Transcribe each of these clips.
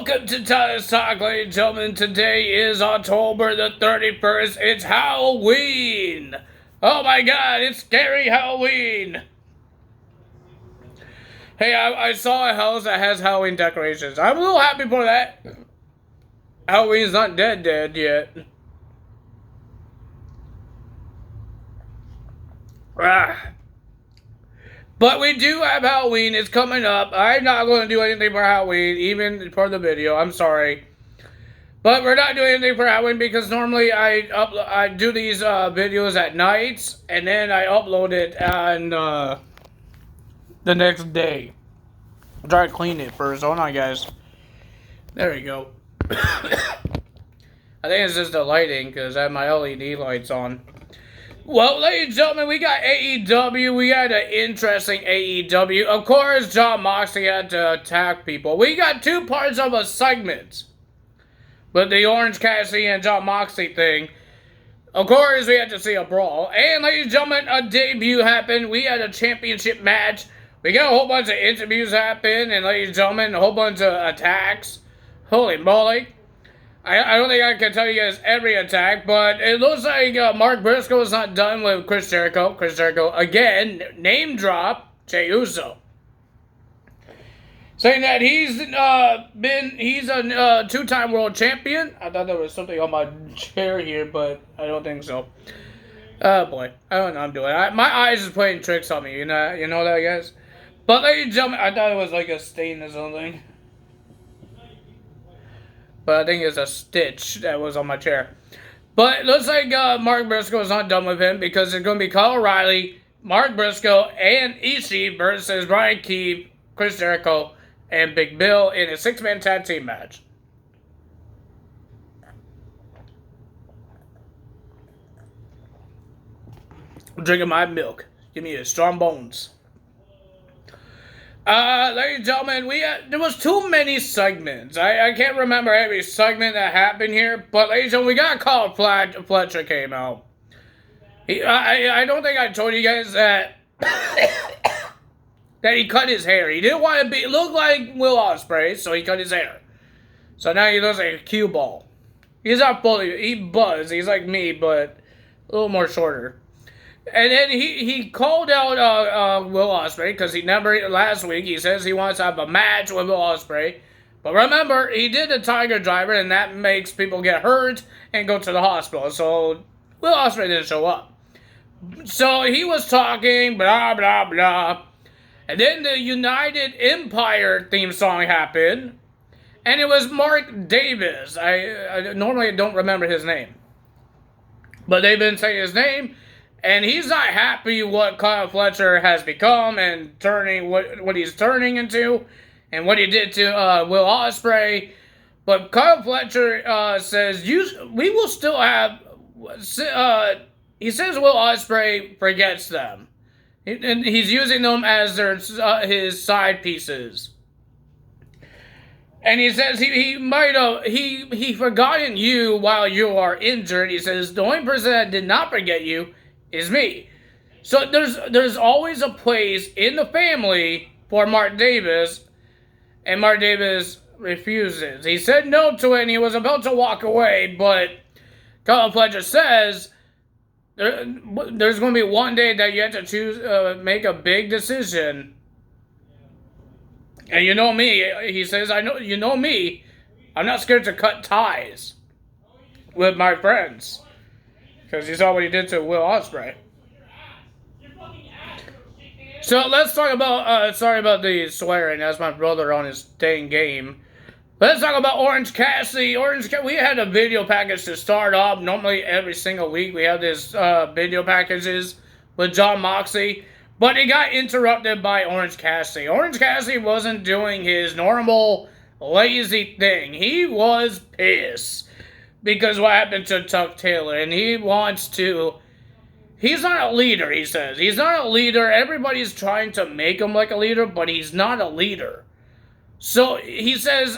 Welcome to Tyler's Talk, ladies and gentlemen. Today is October the 31st. It's Halloween. Oh my god, it's scary Halloween. Hey, I saw a house that has Halloween decorations. I'm a little happy for that. Halloween's not dead yet. But we do have Halloween. It's coming up. I'm not going to do anything for Halloween, even for the video. I'm sorry. But we're not doing anything for Halloween because normally I do these videos at night, and then I upload it on the next day. I'll try to clean it first. Hold on, guys. There we go. I think it's just the lighting because I have my LED lights on. Well, ladies and gentlemen, we got AEW. We got an interesting AEW. Of course, Jon Moxley had to attack people. We got two parts of a segment with the Orange Cassidy and Jon Moxley thing. Of course, we had to see a brawl. And, ladies and gentlemen, a debut happened. We had a championship match. We got a whole bunch of interviews happen. And, ladies and gentlemen, a whole bunch of attacks. Holy moly. I don't think I can tell you guys every attack, but it looks like Mark Briscoe is not done with Chris Jericho. Chris Jericho, again, name drop, Jey Uso. Saying that he's a two-time world champion. I thought there was something on my chair here, but I don't think so. Oh boy, I don't know what I'm doing. My eyes is playing tricks on me, you know that, guys? But ladies and gentlemen, I thought it was like a stain or something. But I think it's a stitch that was on my chair. But it looks like Mark Briscoe is not done with him because it's going to be Kyle O'Reilly, Mark Briscoe, and Ishii versus Ryan Keefe, Chris Jericho, and Big Bill in a six-man tag team match. I'm drinking my milk. Give me a strong bones. Ladies and gentlemen, there was too many segments. I can't remember every segment that happened here, but ladies and gentlemen, we got Kyle Fletcher came out. I don't think I told you guys that that he cut his hair. He didn't want to look like Will Ospreay, so he cut his hair. So now he looks like a cue ball. He's not fully, he buzzed. He's like me, but a little more shorter. And then he called out Will Ospreay because last week he says he wants to have a match with Will Ospreay. But remember, he did the Tiger Driver and that makes people get hurt and go to the hospital. So Will Ospreay didn't show up. So he was talking, blah, blah, blah. And then the United Empire theme song happened. And it was Mark Davis. I normally don't remember his name. But they've been saying his name. And he's not happy what Kyle Fletcher has become and turning what he's turning into and what he did to Will Ospreay. But Kyle Fletcher says we will still have. He says Will Ospreay forgets them, and he's using them as his side pieces. And he says he might have he forgotten you while you are injured. He says the only person that did not forget you is me. So there's always a place in the family for Mark Davis, and Mark Davis refuses. He said no to it, and he was about to walk away, but Kyle Fletcher says there's going to be one day that you have to choose, make a big decision. And you know me, he says, you know me, I'm not scared to cut ties with my friends. Because you saw what he did to Will Ospreay. So let's talk about, sorry about the swearing, that's my brother on his dang game. Let's talk about Orange Cassidy. We had a video package to start off. Normally every single week we have this video packages with Jon Moxley. But it got interrupted by Orange Cassidy. Orange Cassidy wasn't doing his normal lazy thing. He was pissed. Because what happened to Tuck Taylor, and he wants to. He's not a leader, he says. He's not a leader. Everybody's trying to make him like a leader, but he's not a leader. So he says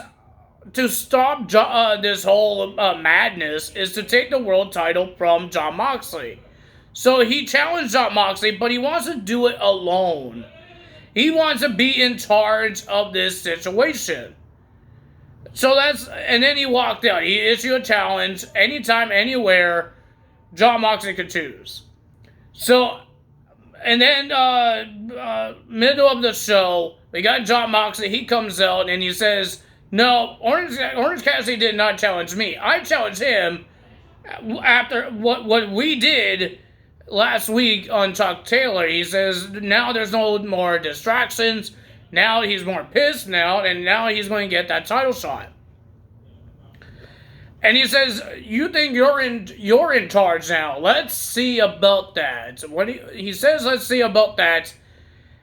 to stop this whole madness is to take the world title from Jon Moxley. So he challenged Jon Moxley, but he wants to do it alone. He wants to be in charge of this situation. So and then he walked out. He issued a challenge anytime, anywhere Jon Moxley could choose. So, and then middle of the show, we got Jon Moxley. He comes out and he says, "No, Orange Cassidy did not challenge me. I challenged him after what we did last week on Chuck Taylor." He says now there's no more distractions. Now he's more pissed now, and now he's going to get that title shot. And he says, "You think you're in charge now? Let's see about that." He says, "Let's see about that."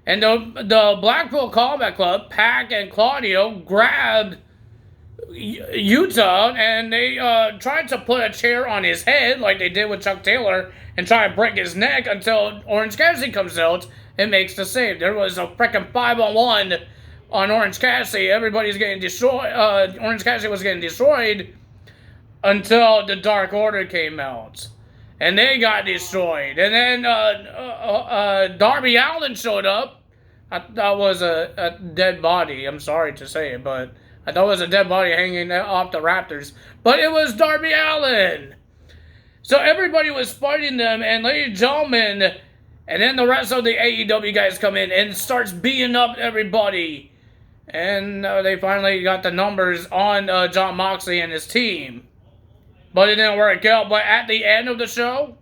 And the Blackpool Combat Club, Pac and Claudio, grabbed Utah and they tried to put a chair on his head like they did with Chuck Taylor and try to break his neck until Orange Cassidy comes out and makes the save. There was a freaking 5-on-1 on Orange Cassidy. Everybody's getting destroyed. Orange Cassidy was getting destroyed until the Dark Order came out. And they got destroyed. And then Darby Allin showed up. I thought it was a dead body. I'm sorry to say it, but I thought it was a dead body hanging off the Raptors. But it was Darby Allin. So everybody was fighting them. And ladies and gentlemen, and then the rest of the AEW guys come in and starts beating up everybody. And they finally got the numbers on Jon Moxley and his team. But it didn't work out. But at the end of the show,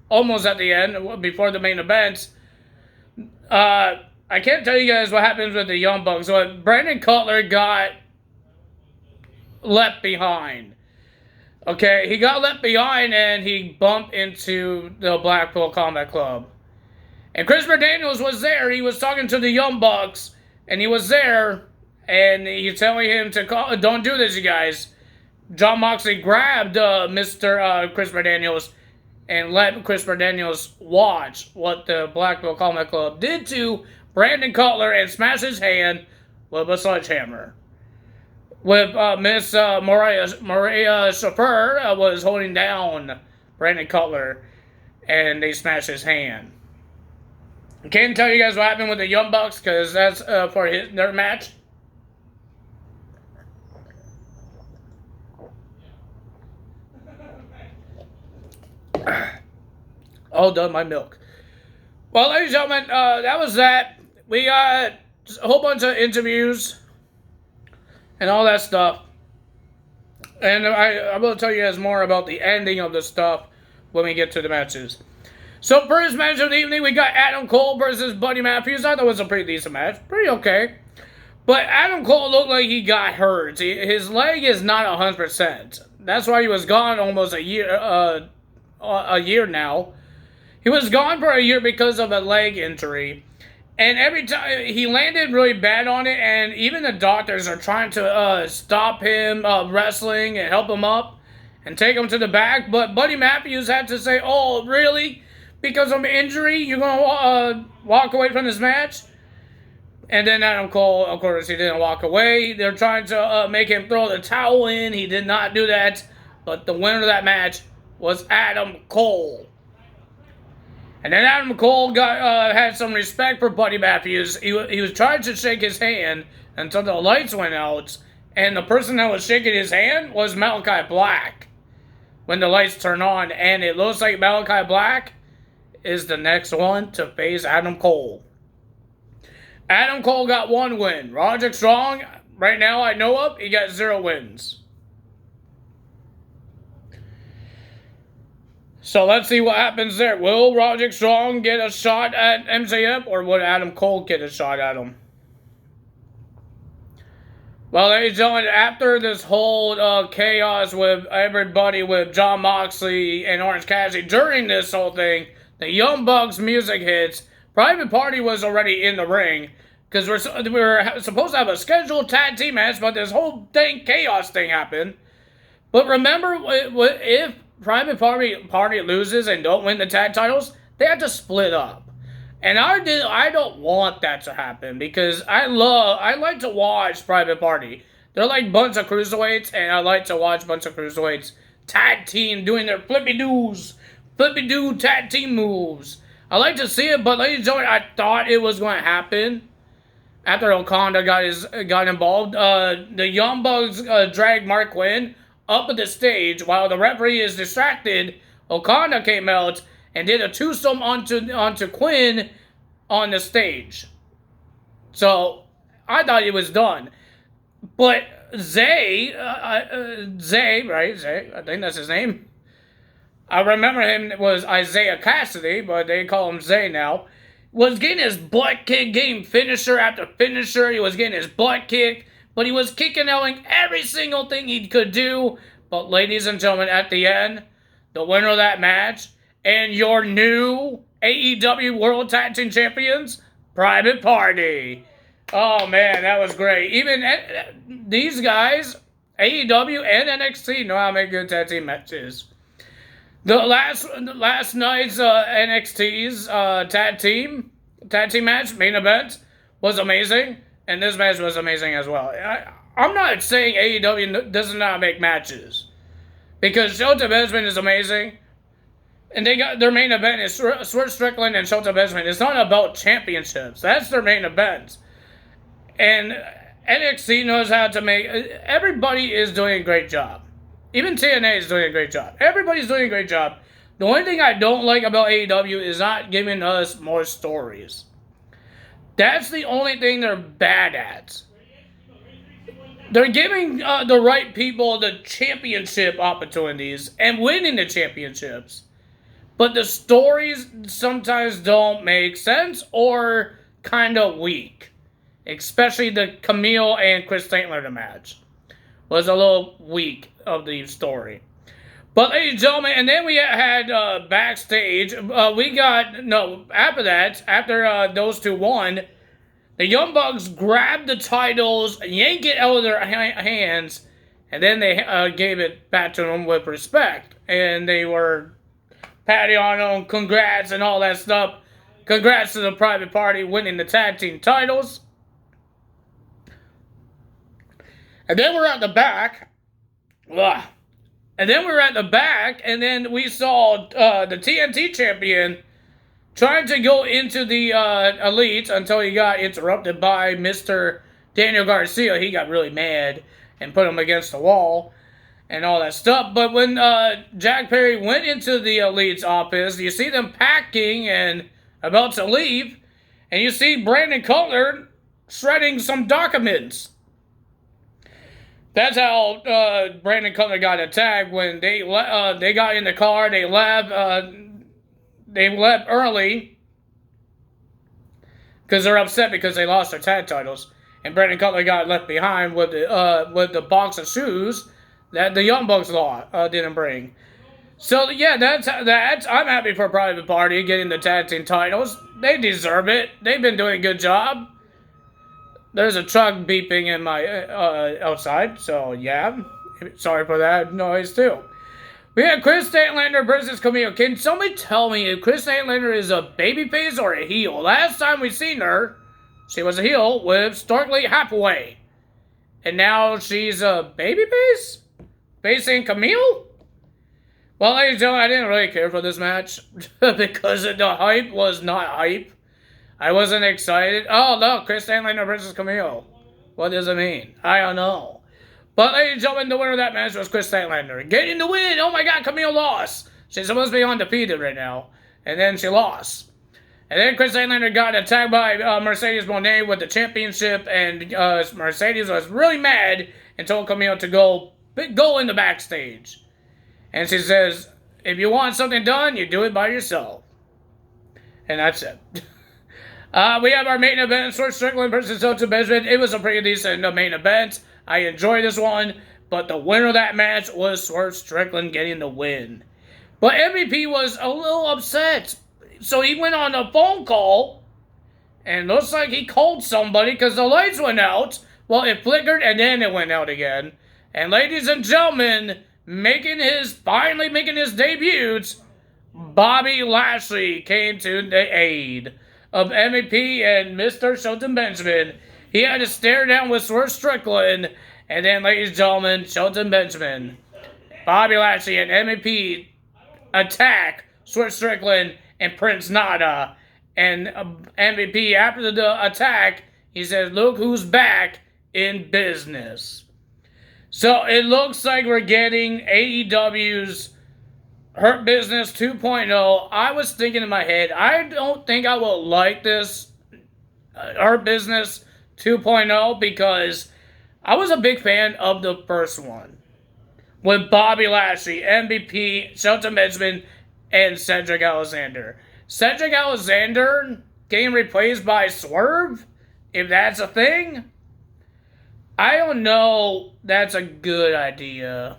almost at the end, before the main event, I can't tell you guys what happens with the Young Bucks. So Brandon Cutler got left behind. Okay, he got left behind and he bumped into the Blackpool Combat Club. And Chris Daniels was there. He was talking to the Young Bucks, and he was there, and he's telling him to call, "Don't do this, you guys." Jon Moxley grabbed Mr. Chris Daniels and let Chris Daniels watch what the Blackpool Combat Club did to Brandon Cutler and smash his hand with a sledgehammer. With Miss Maria Shafir was holding down Brandon Cutler, and they smashed his hand. I can't tell you guys what happened with the Young Bucks because that's for their match. All done my milk. Well, ladies and gentlemen, that was that. We got a whole bunch of interviews and all that stuff. And I will tell you guys more about the ending of the stuff when we get to the matches. So, first match of the evening, we got Adam Cole versus Buddy Matthews. I thought it was a pretty decent match. Pretty okay. But Adam Cole looked like he got hurt. His leg is not 100%. That's why he was gone almost a year now. He was gone for a year because of a leg injury. And every time he landed really bad on it, and even the doctors are trying to stop him wrestling and help him up and take him to the back. But Buddy Matthews had to say, "Oh, really? Because of injury, you're going to walk away from this match?" And then Adam Cole, of course, he didn't walk away. They're trying to make him throw the towel in. He did not do that. But the winner of that match was Adam Cole. And then Adam Cole had some respect for Buddy Matthews. He was trying to shake his hand until the lights went out. And the person that was shaking his hand was Malachi Black when the lights turned on. And it looks like Malachi Black is the next one to face Adam Cole. Adam Cole got 1 win. Roderick Strong, right now I know of, he got 0 wins. So let's see what happens there. Will Roderick Strong get a shot at MJF, or would Adam Cole get a shot at him? Well, ladies and gentlemen, after this whole chaos with everybody, with Jon Moxley and Orange Cassidy, during this whole thing, the Young Bucks music hits. Private Party was already in the ring because we were supposed to have a scheduled tag team match, but this whole chaos thing happened. But remember, if Private Party loses and don't win the tag titles, they have to split up. And I don't want that to happen because I like to watch Private Party. They're like a bunch of cruiserweights, and I like to watch a bunch of cruiserweights tag team doing their flippy-doo tag team moves. I like to see it, but ladies and gentlemen, I thought it was going to happen. after Okada got involved, the Young Bucks dragged Mark Quinn up at the stage while the referee is distracted. Okada came out and did a tombstone onto Quinn on the stage. So I thought it was done, but Zay, right? Zay, I think that's his name. I remember him was Isaiah Cassidy, but they call him Zay now. Was getting his butt kicked, getting finisher after finisher. He was getting his butt kicked, but he was kicking out every single thing he could do. But ladies and gentlemen, at the end, the winner of that match and your new AEW World Tag Team Champions, Private Party. Oh man, that was great. Even these guys, AEW and NXT, know how to make good tag team matches. The last night's NXT's tag team match, main event, was amazing. And this match was amazing as well. I'm not saying AEW doesn't know how to make matches. Because Shota Benjamin is amazing. And they got their main event is Swerve Strickland and Shota Benjamin. It's not about championships. That's their main event. And NXT knows how to make... Everybody is doing a great job. Even TNA is doing a great job. Everybody's doing a great job. The only thing I don't like about AEW is not giving us more stories. That's the only thing they're bad at. They're giving the right people the championship opportunities and winning the championships. But the stories sometimes don't make sense or kind of weak. Especially the Camille and Chris Statler match was a little weak of the story. But ladies and gentlemen, and then we had backstage, after that, after those two won, the Young Bucks grabbed the titles, yanked it out of their hands, and then they gave it back to them with respect. And they were patting on them, congrats and all that stuff. Congrats to the Private Party winning the tag team titles. And then we're at the back. And then we saw the TNT champion trying to go into the Elite until he got interrupted by Mr. Daniel Garcia. He got really mad and put him against the wall and all that stuff. But when Jack Perry went into the Elite's office, you see them packing and about to leave, and you see Brandon Cutler shredding some documents. That's how Brandon Cutler got attacked when they got in the car. They left early because they're upset because they lost their tag titles. And Brandon Cutler got left behind with the box of shoes that the Young Bucks didn't bring. So yeah, that's I'm happy for Private Party getting the tag team titles. They deserve it. They've been doing a good job. There's a truck beeping in my outside, so yeah. Sorry for that noise too. We had Chris Statlander versus Camille. Can somebody tell me if Chris Statlander is a babyface or a heel? Last time we seen her, she was a heel with Starkly Hathaway. And now she's a babyface? Facing Camille? Well, ladies and gentlemen, I didn't really care for this match because the hype was not hype. I wasn't excited. Oh, look, Chris Statlander versus Camille. What does it mean? I don't know. But, ladies and gentlemen, the winner of that match was Chris Statlander. Getting the win! Oh my god, Camille lost! She's supposed to be undefeated right now. And then she lost. And then Chris Statlander got attacked by Mercedes Moné with the championship. And Mercedes was really mad and told Camille to go in the backstage. And she says, if you want something done, you do it by yourself. And that's it. We have our main event, Swerve Strickland versus Shota Benjamin. It was a pretty decent main event. I enjoyed this one, but the winner of that match was Swerve Strickland getting the win. But MVP was a little upset. So he went on a phone call, and looks like he called somebody because the lights went out. Well, it flickered, and then it went out again. And ladies and gentlemen, finally making his debut, Bobby Lashley came to the aid of MVP and Mr. Shota Benjamin. He had to stare down with Swerve Strickland, and then, ladies and gentlemen, Shota Benjamin, Bobby Lashley, and MVP attack Swerve Strickland and Prince Nana. And MVP, after the attack, He said, look who's back in business. So it looks like we're getting AEW's Hurt Business 2.0. I was thinking in my head, I don't think I will like this Hurt Business 2.0 because I was a big fan of the first one. With Bobby Lashley, MVP, Shelton Benjamin, and Cedric Alexander. Cedric Alexander getting replaced by Swerve? If that's a thing? I don't know that's a good idea.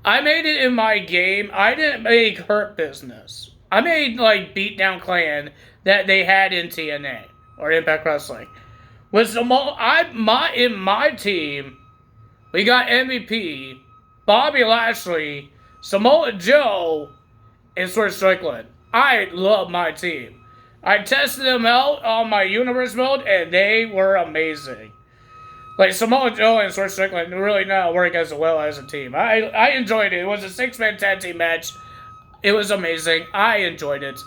I made it in my game. I didn't make Hurt Business. I made like Beatdown Clan that they had in TNA or Impact Wrestling. With in my team, we got MVP, Bobby Lashley, Samoa Joe, and Swerve Strickland. I love my team. I tested them out on my Universe mode, and they were amazing. Like, Samoa Joe and Swerve Strickland really not work as well as a team. I enjoyed it. It was a 6-man tag team match. It was amazing. I enjoyed it.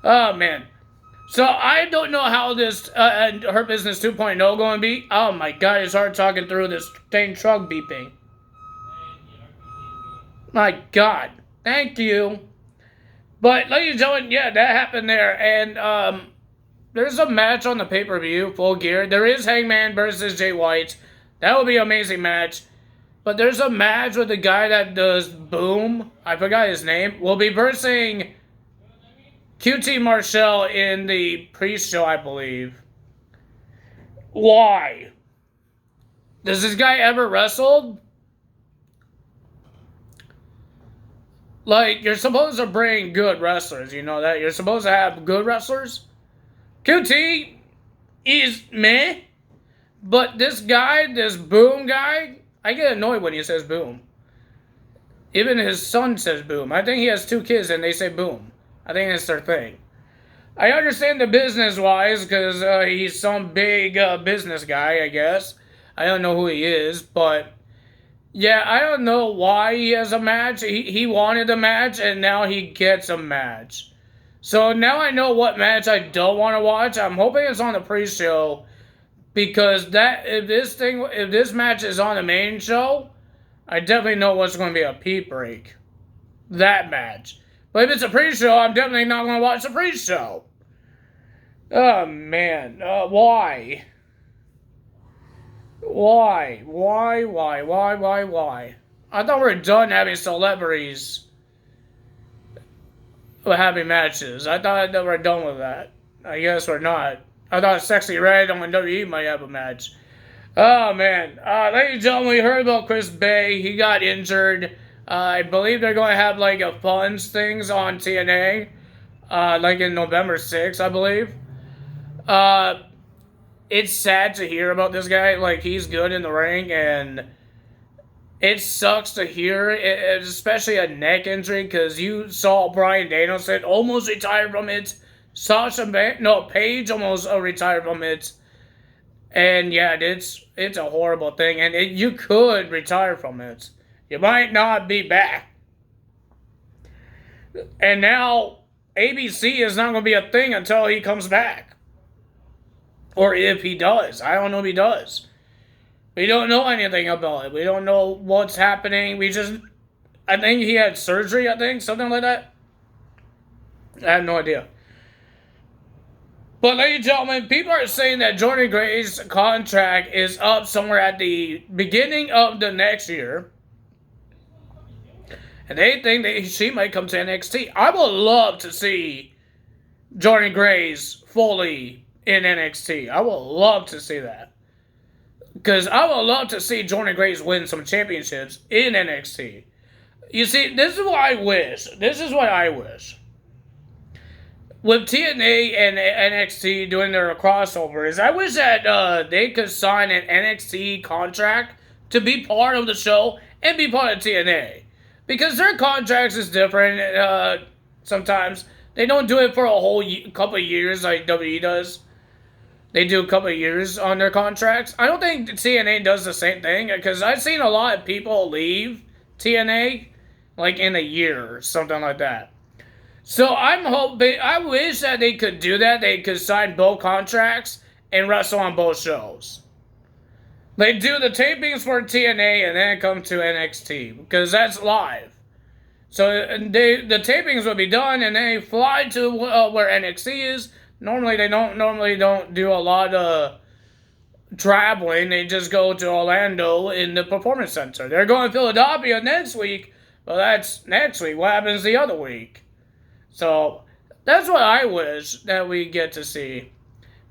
Oh, man. So, I don't know how this Hurt Business 2.0 going to be. Oh, my God. It's hard talking through this dang truck beeping. My God. Thank you. But, ladies and gentlemen, yeah, that happened there. And, there's a match on the pay-per-view, Full Gear. There is Hangman versus Jay White. That would be an amazing match. But there's a match with the guy that does Boom. I forgot his name. Will be versing QT Marshall in the pre-show, I believe. Why? Does this guy ever wrestled? Like, you're supposed to bring good wrestlers. You know that? You're supposed to have good wrestlers. QT is meh, but this guy, this Boom guy, I get annoyed when he says Boom. Even his son says Boom. I think he has 2 kids and they say Boom. I think that's their thing. I understand the business-wise because he's some big business guy, I guess. I don't know who he is, but yeah, I don't know why he has a match. He wanted a match and now he gets a match. So now I know what match I don't want to watch. I'm hoping it's on the pre-show because if this match is on the main show, I definitely know what's going to be a pee break. That match. But if it's a pre-show, I'm definitely not going to watch the pre-show. Oh man, why? Why? I thought we were done having celebrities having matches. I thought that we're done with that. I guess we're not. I thought Sexy Red on WWE might have a match. Oh, man. Ladies and gentlemen, we heard about Chris Bay. He got injured. I believe they're going to have, like, a funds things on TNA. Like, in November 6th, I believe. It's sad to hear about this guy. Like, he's good in the ring, and it sucks to hear, especially a neck injury, because you saw Bryan Danielson almost retired from it. Paige almost retired from it. And yeah, it's a horrible thing, and you could retire from it. You might not be back. And now, ABC is not going to be a thing until he comes back. Or if he does. I don't know if he does. We don't know anything about it. We don't know what's happening. I think he had surgery, something like that. I have no idea. But ladies and gentlemen, people are saying that Jordan Gray's contract is up somewhere at the beginning of the next year. And they think that she might come to NXT. I would love to see Jordan Gray's fully in NXT. I would love to see that. Because I would love to see Jordan Grace win some championships in NXT. You see, this is what I wish. With TNA and NXT doing their crossovers, I wish that they could sign an NXT contract to be part of the show and be part of TNA. Because their contracts is different sometimes. They don't do it for a whole couple of years like WWE does. They do a couple of years on their contracts. I don't think TNA does the same thing, because I've seen a lot of people leave TNA, like in a year or something like that. So I'm hoping. I wish that they could do that. They could sign both contracts and wrestle on both shows. They do the tapings for TNA and then come to NXT because that's live. So the tapings will be done and they fly to where NXT is. Normally they don't do a lot of traveling. They just go to Orlando in the Performance Center. They're going to Philadelphia next week. Well, that's next week. What happens the other week? So that's what I wish that we get to see.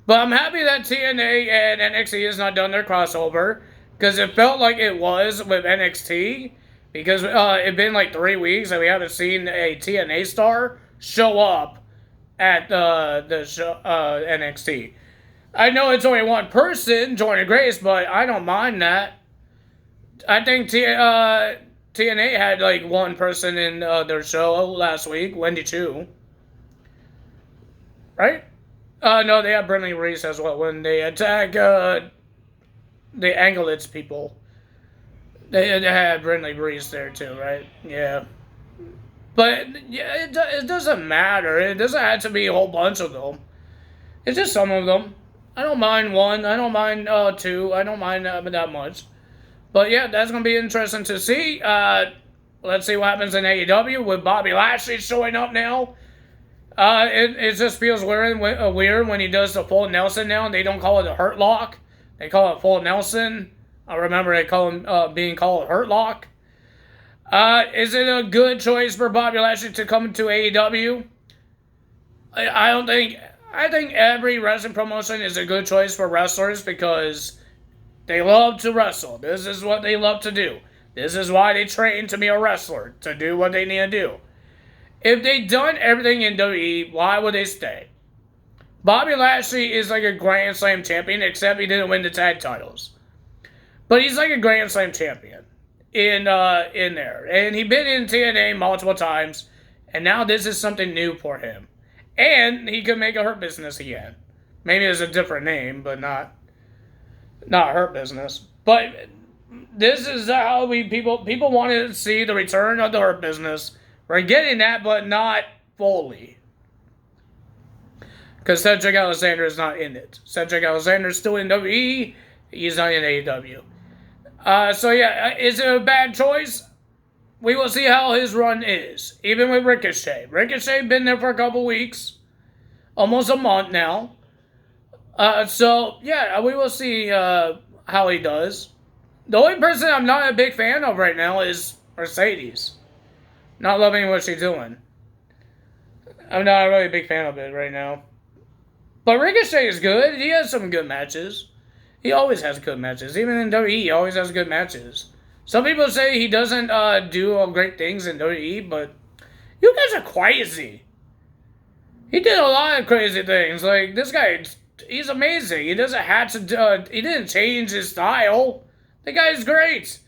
But I'm happy that TNA and NXT has not done their crossover because it felt like it was with NXT because it's been like 3 weeks and we haven't seen a TNA star show up at the show, NXT. I know it's only one person, Jordan Grace, but I don't mind that. I think TNA had like one person in their show last week, Wendy Chu. Right? No, they have Brinley Reese as well when they attack the Angelites people. They had Brinley Reese there too, right? Yeah. But yeah, it doesn't matter. It doesn't have to be a whole bunch of them. It's just some of them. I don't mind one. I don't mind two. I don't mind that much. But yeah, that's going to be interesting to see. Let's see what happens in AEW with Bobby Lashley showing up now. It just feels weird when he does the full Nelson now. They don't call it a Hurt Lock. They call it full Nelson. I remember they call him being called Hurt Lock. Is it a good choice for Bobby Lashley to come to AEW? I think every wrestling promotion is a good choice for wrestlers because they love to wrestle. This is what they love to do. This is why they train to be a wrestler, to do what they need to do. If they've done everything in WWE, why would they stay? Bobby Lashley is like a Grand Slam champion, except he didn't win the tag titles. But he's like a Grand Slam champion in there. And he's been in TNA multiple times, and now this is something new for him. And he could make a Hurt Business again. Maybe it's a different name, but not Hurt Business. But this is how people wanted to see the return of the Hurt Business. We're getting that, but not fully. Because Cedric Alexander is not in it. Cedric Alexander is still in WWE. He's not in AEW. So yeah, is it a bad choice? We will see how his run is. Even with Ricochet. Ricochet been there for a couple weeks. Almost a month now. So yeah, we will see how he does. The only person I'm not a big fan of right now is Mercedes. Not loving what she's doing. I'm not really a big fan of it right now. But Ricochet is good. He has some good matches. He always has good matches. Even in WWE, he always has good matches. Some people say he doesn't do great things in WWE, but you guys are crazy. He did a lot of crazy things. Like, this guy, he's amazing. He doesn't have to, he didn't change his style. The guy's great.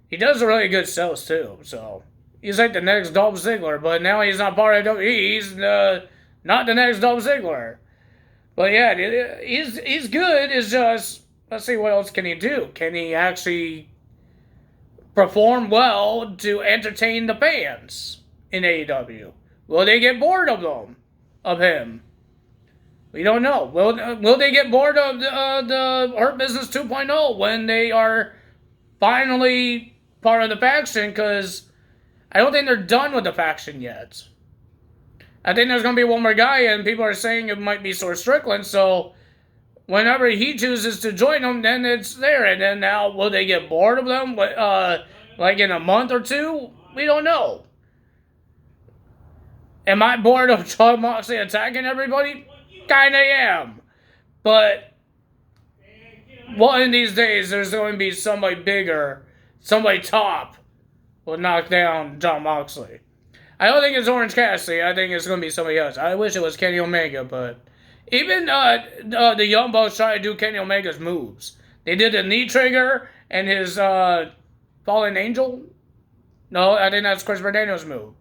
He does really good shows, too, so. He's like the next Dolph Ziggler, but now he's not part of WWE. He's not the next Dolph Ziggler. But yeah, he's good. It's just, let's see what else can he do. Can he actually perform well to entertain the fans in AEW? Will they get bored of him? We don't know. Will they get bored of the Hurt Business 2.0 when they are finally part of the faction? Because I don't think they're done with the faction yet. I think there's going to be one more guy, and people are saying it might be Source Strickland, so whenever he chooses to join them, then it's there. And then now, will they get bored of them? Like in a month or two? We don't know. Am I bored of Jon Moxley attacking everybody? Kinda am. But one of these days, there's going to be somebody bigger, somebody top, will knock down Jon Moxley. I don't think it's Orange Cassidy. I think it's going to be somebody else. I wish it was Kenny Omega, but even the Young Bucks try to do Kenny Omega's moves. They did the knee trigger and his Fallen Angel. No, I think that's Chris Daniels' move.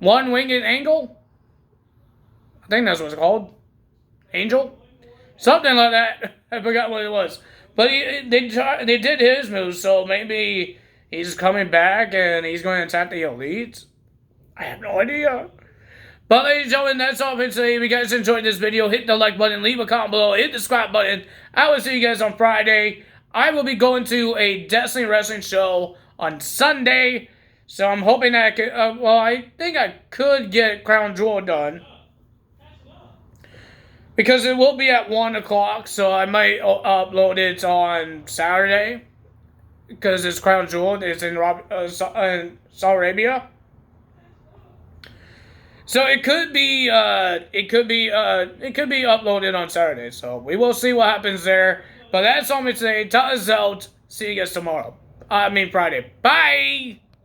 One winged angle? I think that's what it's called. Angel? Something like that. I forgot what it was. But they did his moves, so maybe he's coming back and he's going to attack the Elite. I have no idea. But ladies and gentlemen, that's all for today. If you guys enjoyed this video, hit the like button, leave a comment below, hit the subscribe button. I will see you guys on Friday. I will be going to a Destiny Wrestling show on Sunday. So I'm hoping that I could, I think I could get Crown Jewel done. Because it will be at 1 o'clock, so I might upload it on Saturday. Because it's Crown Jewel, it's in Saudi Arabia. So it could be uploaded on Saturday. So we will see what happens there. But that's all me today. Tell us out. See you guys tomorrow. Friday. Bye.